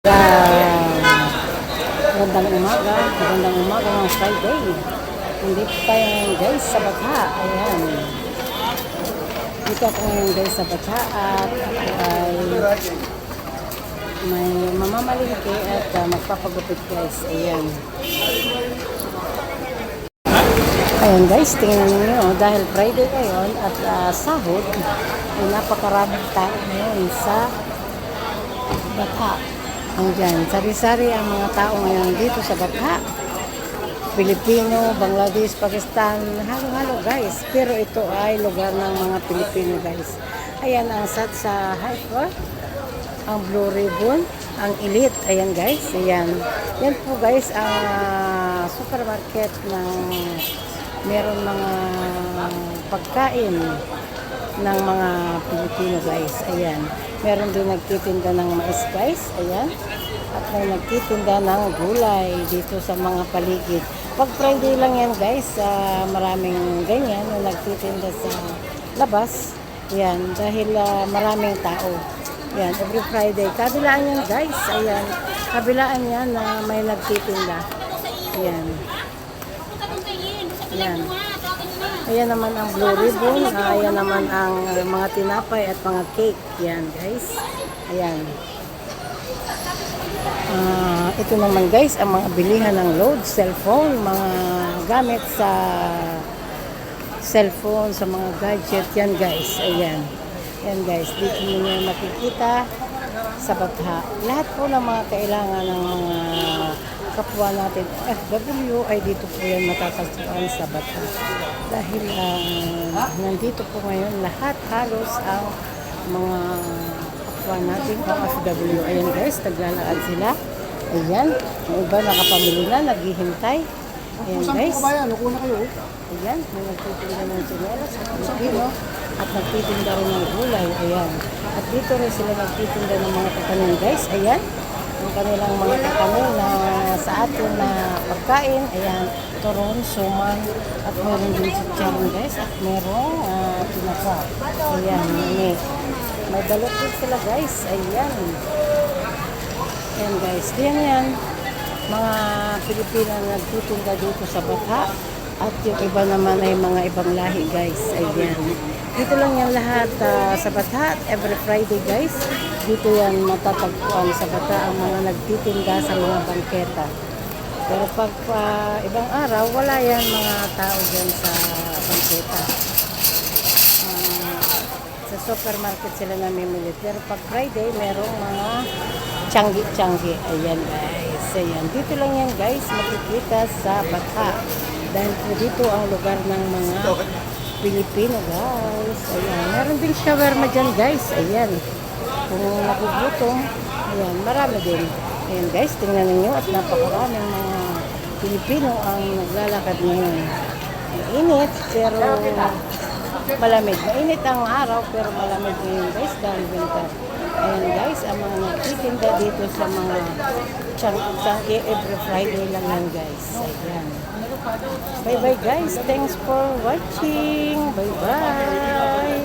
Magandang umaga ng Friday. Nandito tayo ngayon guys sa Batha. Ayan. Dito ako ngayon guys sa Batha at ay may mamamalingki at magpapagupit guys. Ayan. Ayan guys, tingnan ninyo dahil Friday ngayon at sahod ay napakaraming tao ngayon sa Batha. Hanggang sari-sari ang mga tao ngayon dito sa Batha. Pilipino, Bangladesh, Pakistan, halo-halo guys. Pero ito ay lugar ng mga Pilipino guys. Ayan ang Satsa Hyper, ang Blue Ribbon, ang Elite. Ayan guys, ayan. Yan po guys ang supermarket ng meron mga pagkain ng mga Pilipino guys. Ayan. Meron din nagtitinda ng mais guys. Ayan. At may nagtitinda ng gulay dito sa mga paligid. Pag Friday lang yan guys, maraming ganyan na nagtitinda sa labas. Ayan. Dahil maraming tao. Ayan. Every Friday. Kabilaan yan guys. Ayan. Kabilaan yan na may nagtitinda. Ayan. Ayan. Ayan naman ang Blue Ribbon. Ayan naman ang mga tinapay at mga cake. Yan guys. Ayan. Ito naman guys ang mga bilihan ng load, cellphone, mga gamit sa cellphone, sa mga gadget. Yan guys. Ayan. Yan guys. Dito nyo makikita sa Batha. Lahat po ng mga kailangan ng mga kapwa natin FW ay dito po yan matatagpuan sa Batha. Dahil nandito po ngayon lahat halos ang mga kapwa natin FW. Ayan guys, naglalakad sila. Ayan, yung iba nakapamili na, naghihintay. Ayan guys. Ayan, may nagtitinda ng sinelas at Pilipino at nagtitinda rin ng gulay. Ayan. At dito rin sila nagtitinda ng mga kakanin guys. Ayan. Yung kanilang mga kakanin na sa atin na pagkain. Ayan, turon, suman, at meron din chicharon guys. At merong tinapa. Ayan, may balot din sila guys. Ayan. Ayan guys, diyan yan. Mga Pilipino na nagtitinda dito sa Batha. At yung iba naman ay mga ibang lahi guys. Ayan. Dito lang yan lahat sa Batha. Every Friday guys. Dito yan matatagpuan sa Batha ang mga nagtitinda sa mga bangketa. Pero pag ibang araw, wala yan mga tao dyan sa bangketa. Sa supermarket sila namimili. Pero pag Friday, merong mga tiyanggi-tiyanggi. Ayan guys. Ayan. Dito lang yan guys makikita sa Batha. Dahil po dito ang lugar ng mga Pilipino guys. Ayan. Meron din shawarma dyan guys. Ayan. Kung nagugutom, ayan, marami din. Ayan guys, tingnan ninyo at napakaraming mga Pilipino ang naglalakad ngayon. Mainit, pero malamig. Mainit ang araw, pero malamig ngayon guys, dahil winter. Ayan guys, ang mga nagtitinda dito sa mga changki every Friday lang yan guys. Ayan. Bye bye guys, thanks for watching. Bye bye.